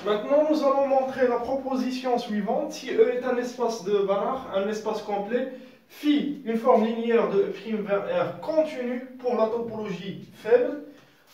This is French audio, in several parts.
Maintenant, nous allons montrer la proposition suivante. Si E est un espace de Banach, un espace complet, phi, une forme linéaire de E' vers R continue pour la topologie faible,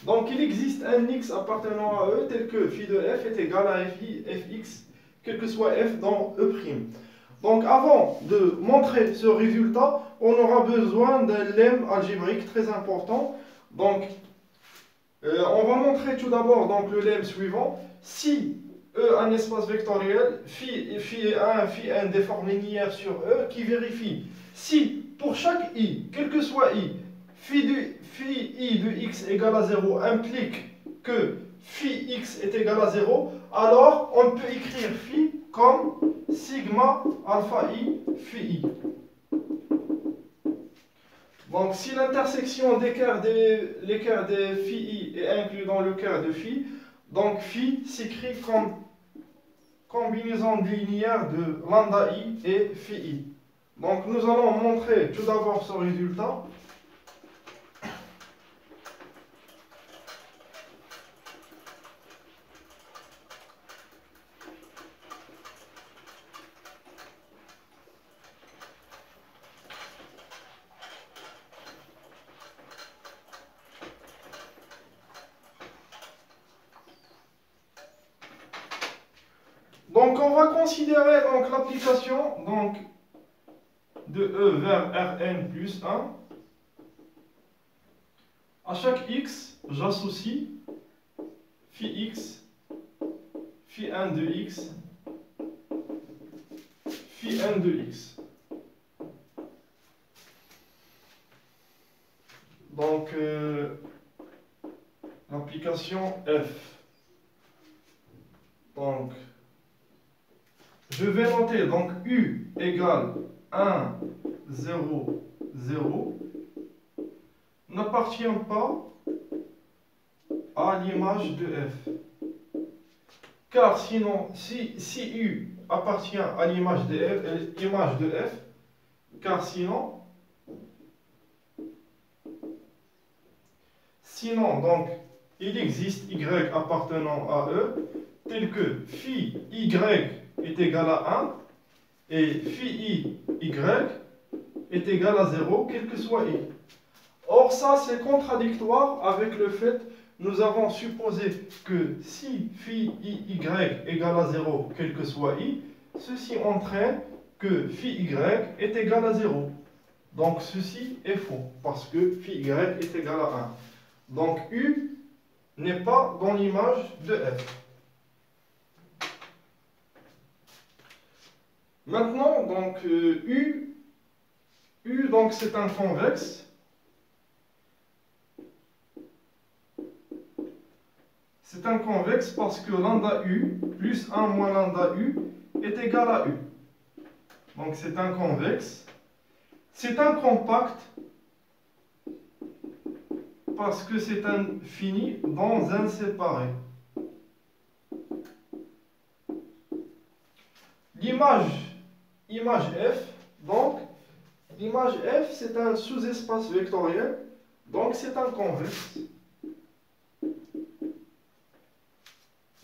donc il existe un X appartenant à E tel que phi de F est égal à Fi, Fx, quel que soit F dans E'. Donc avant de montrer ce résultat, on aura besoin d'un lemme algébrique très important. Donc on va montrer tout d'abord donc, le lemme suivant. Si E un espace vectoriel, phi est un des formes linéaires sur E qui vérifie si pour chaque i, quel que soit i, phi i de x égale à 0 implique que phi x est égal à 0, alors on peut écrire phi comme sigma alpha i phi i. Donc, si l'intersection l'écart des phi i est inclus dans le cœur de phi, donc phi s'écrit comme combinaison linéaire de lambda i et phi i. Donc, nous allons montrer tout d'abord ce résultat. Donc, on va considérer l'application de E vers Rn plus 1. À chaque x, j'associe phi x, phi 1 de x, phi 1 de x. Donc, l'application F. Donc, je vais noter donc U égale 1, 0, 0 n'appartient pas à l'image de F. Car sinon, si U appartient à l'image de F, car sinon, donc, il existe Y appartenant à E, tel que phi Y est égal à 1 et phi Y est égal à 0, quel que soit I. Or, ça, c'est contradictoire avec le fait nous avons supposé que si phi y égale à 0, quel que soit i, ceci entraîne que phi y est égal à 0. Donc, ceci est faux, parce que phi y est égal à 1. Donc, u n'est pas dans l'image de f. Maintenant, donc, u donc, c'est un convexe. C'est un convexe parce que lambda u plus 1 moins lambda u est égal à u. Donc c'est un convexe. C'est un compact parce que c'est infini dans un séparé. Image f, donc l'image f c'est un sous-espace vectoriel, donc c'est un convexe.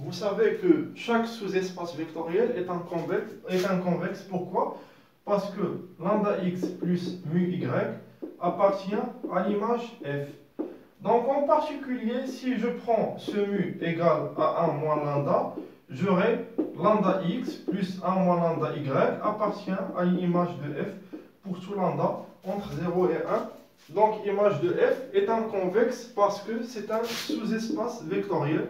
Vous savez que chaque sous-espace vectoriel est un convexe. Pourquoi? Parce que lambda x plus mu y appartient à l'image f. Donc en particulier, si je prends ce mu égal à 1 moins lambda, j'aurai lambda x plus 1 moins lambda y appartient à l'image de f pour tout lambda entre 0 et 1. Donc l'image de f est un convexe parce que c'est un sous-espace vectoriel.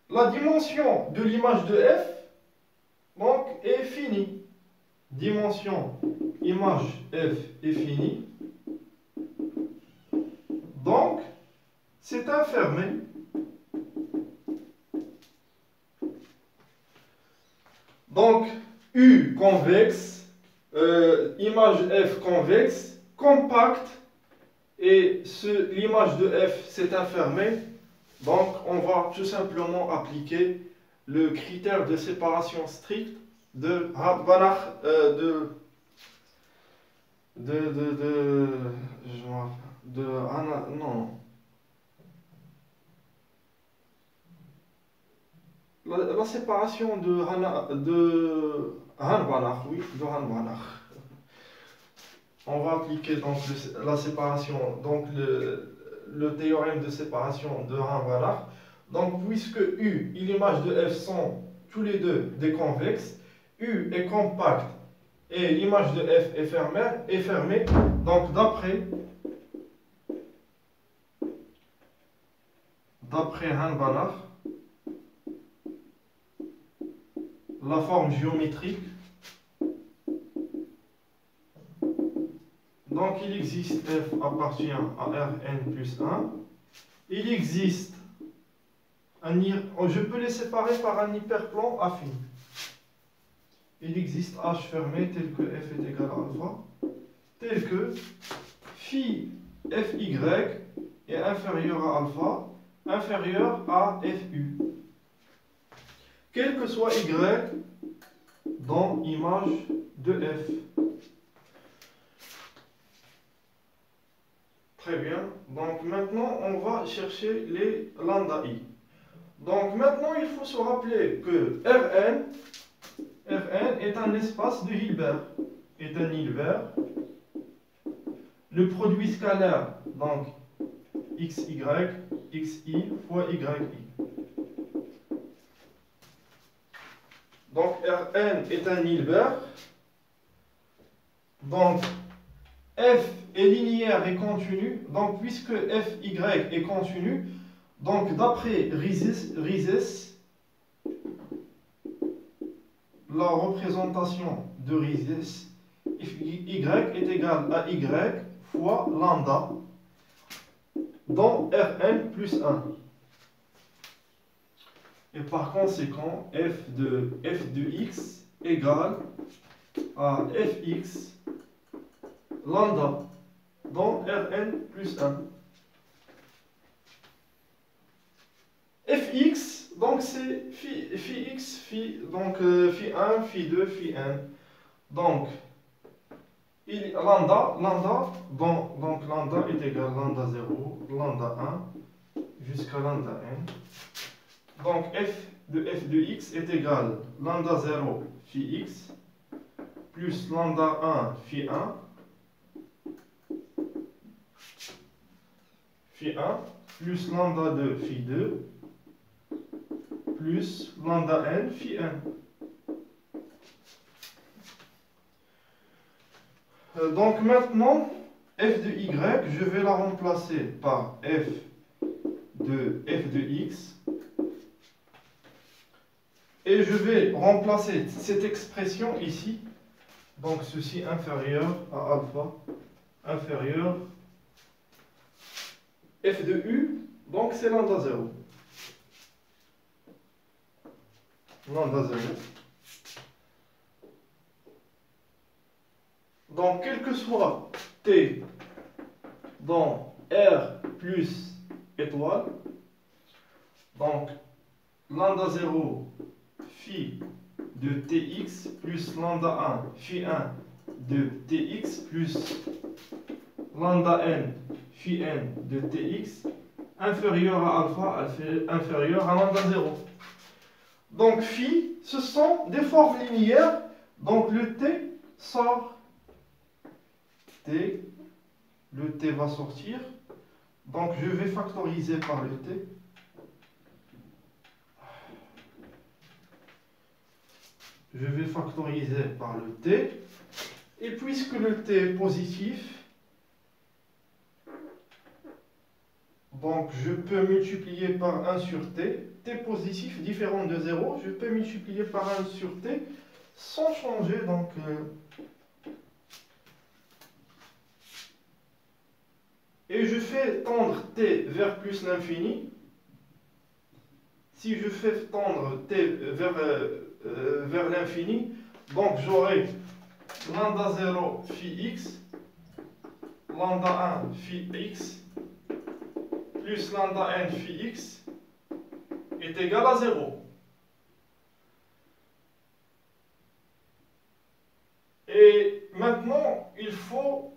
La dimension de l'image de f donc, est finie. Dimension image f est finie. Donc, c'est un fermé. Donc, U convexe, image f convexe, compacte, et l'image de f c'est un fermé. Donc, on va tout simplement appliquer le critère de séparation stricte de Banach, non. la séparation de Han-Banach, oui, de Han-Banach. On va appliquer donc la séparation, donc le théorème de séparation de Han-Banach. Donc, puisque U et l'image de F sont tous les deux des convexes, U est compact et l'image de F est fermée, donc d'après Han-Banach, la forme géométrique, donc il existe F appartient à Rn plus 1, il existe je peux les séparer par un hyperplan affine. Il existe H fermé tel que F est égal à alpha, tel que phi Fy est inférieur à alpha, inférieur à Fu. Quel que soit Y dans image de F. Très bien. Donc maintenant, on va chercher les lambda I. Donc maintenant, il faut se rappeler que Rn est un espace de Hilbert. Le produit scalaire, donc xy, xi fois yi. Donc Rn est un Hilbert. Donc f est linéaire et continu. Donc puisque fy est continu, donc d'après Rhizes, la représentation de Rhizes, y est égal à y fois lambda dans Rn plus 1. Et par conséquent, f de x égale à fx lambda dans Rn plus 1. Fx, donc c'est phi x, donc phi 1, phi 2, phi n. Donc, lambda est égal à lambda 0, lambda 1, jusqu'à lambda n. Donc f de x est égal à lambda 0 phi x plus lambda 1 phi 1 plus lambda 2 phi 2 plus lambda n phi n. Donc maintenant, f de y, je vais la remplacer par f de x. Et je vais remplacer cette expression ici. Donc ceci inférieur à alpha, inférieur f de u, donc c'est lambda 0. Lambda 0. Donc quel que soit t dans R plus étoile, donc lambda 0 phi de tx plus lambda 1 phi 1 de tx plus lambda n phi n de tx inférieur à alpha inférieur à lambda 0. Donc phi, ce sont des formes linéaires, donc le t sort. Le t va sortir, donc je vais factoriser par le t. Je vais factoriser par le t, et puisque le t est positif, donc je peux multiplier par 1 sur t, t positif différent de 0, je peux multiplier par 1 sur t sans changer, donc et je fais tendre t vers plus l'infini. Si je fais tendre t vers l'infini, donc j'aurai lambda 0 phi x, lambda 1 phi x, plus lambda n phi x est égal à 0. Et maintenant, il faut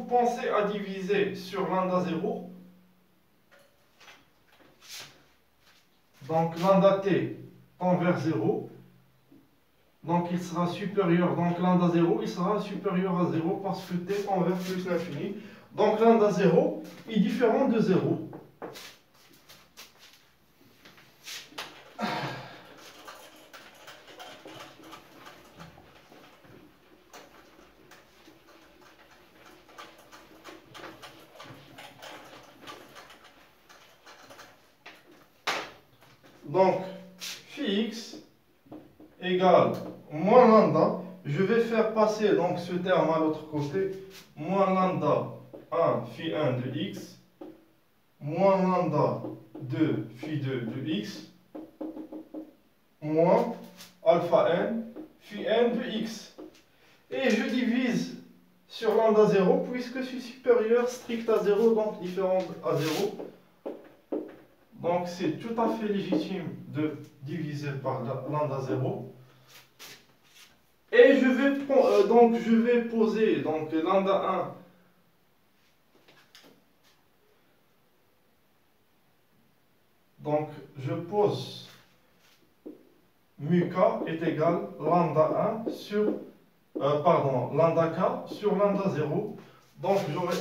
penser à diviser sur lambda 0. Donc lambda t tend vers 0. Donc il sera supérieur, donc lambda 0, il sera supérieur à 0 parce que t tend vers plus l'infini. Donc lambda 0 est différent de 0. Donc phi x égale moins lambda. Je vais faire passer donc ce terme à l'autre côté. Moins lambda 1 phi 1 de x moins lambda 2 phi 2 de x moins alpha n phi n de x. Et je divise sur lambda 0 puisque c'est supérieur strict à 0, donc différent à 0. Donc c'est tout à fait légitime de diviser par lambda 0. Et je vais poser donc lambda 1 donc je pose mu k est égal lambda 1 sur lambda k sur lambda 0. Donc j'aurai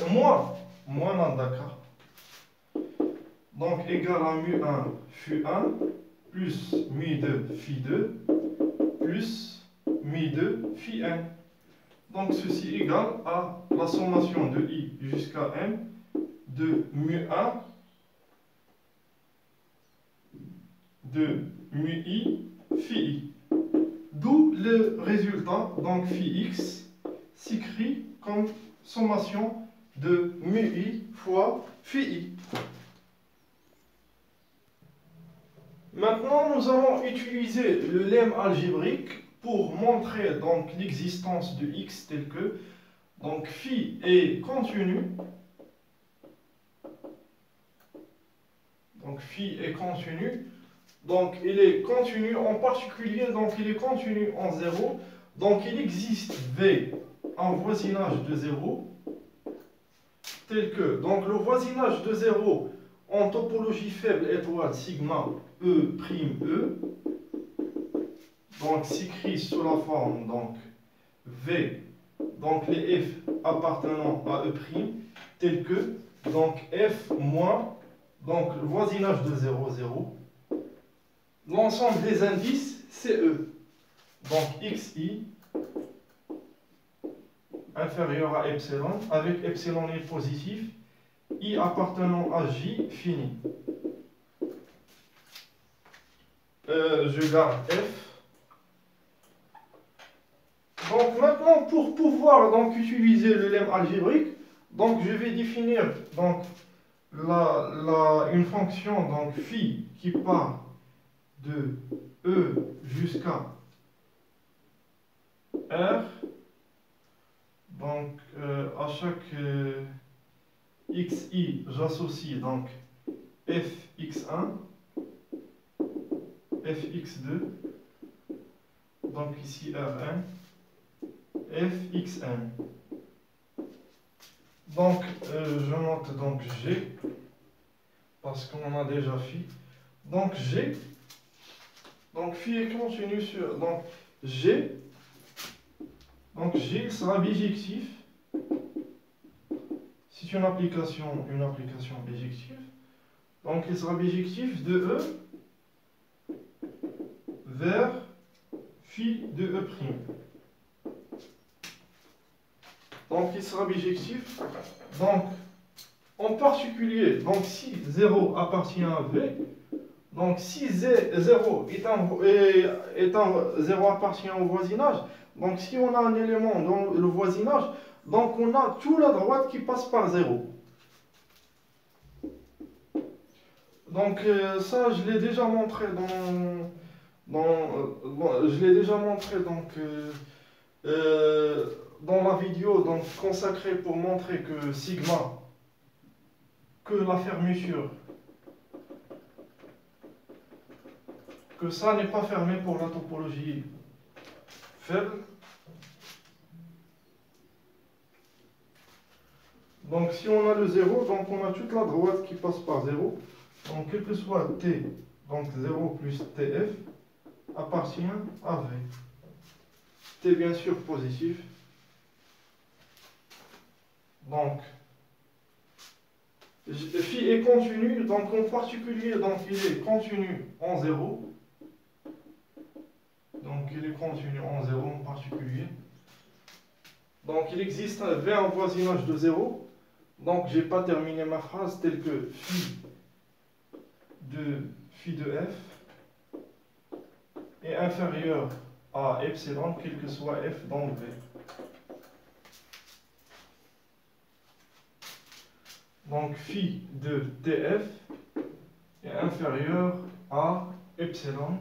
moins lambda k. Donc égal à mu 1 phi 1 plus mu 2 phi 2 plus mu 2 phi n. Donc ceci égale à la sommation de i jusqu'à n de mu 1 de mu i phi i. D'où le résultat, donc phi x s'écrit comme sommation de mu i fois phi i. Maintenant, nous allons utiliser le lemme algébrique pour montrer donc l'existence de x tel que donc phi est continu. Donc phi est continu. Donc il est continu en particulier, donc il est continu en 0. Donc il existe v en voisinage de 0 tel que donc le voisinage de 0 en topologie faible étoile sigma E', E, donc s'écrit sous la forme donc V, donc les F appartenant à E', tel que donc F moins, donc le voisinage de 0, 0, l'ensemble des indices c'est E, donc XI inférieur à epsilon, avec epsilon est positif, I appartenant à J fini. Je garde F. Donc maintenant, pour pouvoir donc utiliser le lemme algébrique, donc je vais définir donc une fonction donc phi qui part de E jusqu'à R. Donc à chaque xi, j'associe donc fx1, fx2, donc ici R1, fxn. Donc je note donc G, parce qu'on a déjà phi. Donc G, donc phi est continu sur, donc G, donc G sera bijectif. C'est une application bijective. Donc il sera bijectif de E vers phi de E'. Donc il sera bijectif. Donc en particulier, donc si 0 appartient à V, donc si 0 0 appartient au voisinage, donc si on a un élément dans le voisinage, donc on a tout la droite qui passe par 0. Donc ça je l'ai déjà montré dans la vidéo donc consacrée pour montrer que sigma, que la fermeture, que ça n'est pas fermé pour la topologie faible. Donc si on a le 0, donc on a toute la droite qui passe par 0. Donc quel que soit t, donc 0 plus tf, appartient à V. T bien sûr positif. Donc, phi est continu, donc en particulier, donc il est continu en 0. Donc il est continu en 0 en particulier. Donc il existe un V en voisinage de 0. Donc j'ai pas terminé ma phrase telle que phi de f est inférieur à epsilon, quel que soit f dans V. Donc phi de tf est inférieur à epsilon.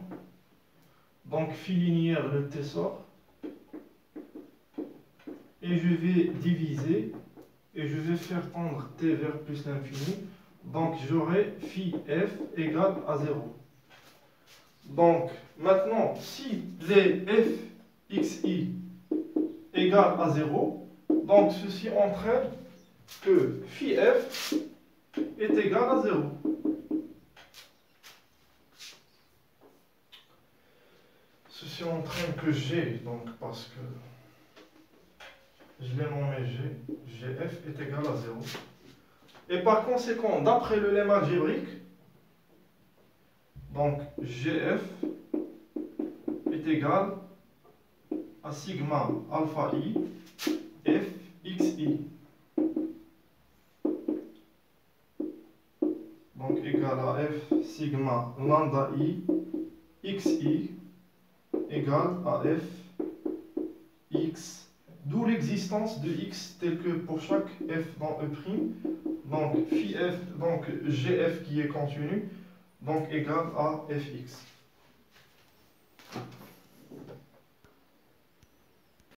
Donc phi linéaire, le t sort. Et je vais diviser et je vais faire tendre t vers plus l'infini. Donc j'aurai phi f égale à 0. Donc maintenant, si les f xi égale à 0, donc ceci entraîne que phi f est égal à 0. Ceci entraîne que g, donc parce que je l'ai nommé g, gf est égal à 0. Et par conséquent, d'après le lemma algébrique, donc gf est égal à sigma alpha i f xi. Donc égal à f sigma lambda i xi égale à f x, d'où l'existence de x tel que pour chaque f dans E', donc phi f, donc gf qui est continu, donc égal à fx.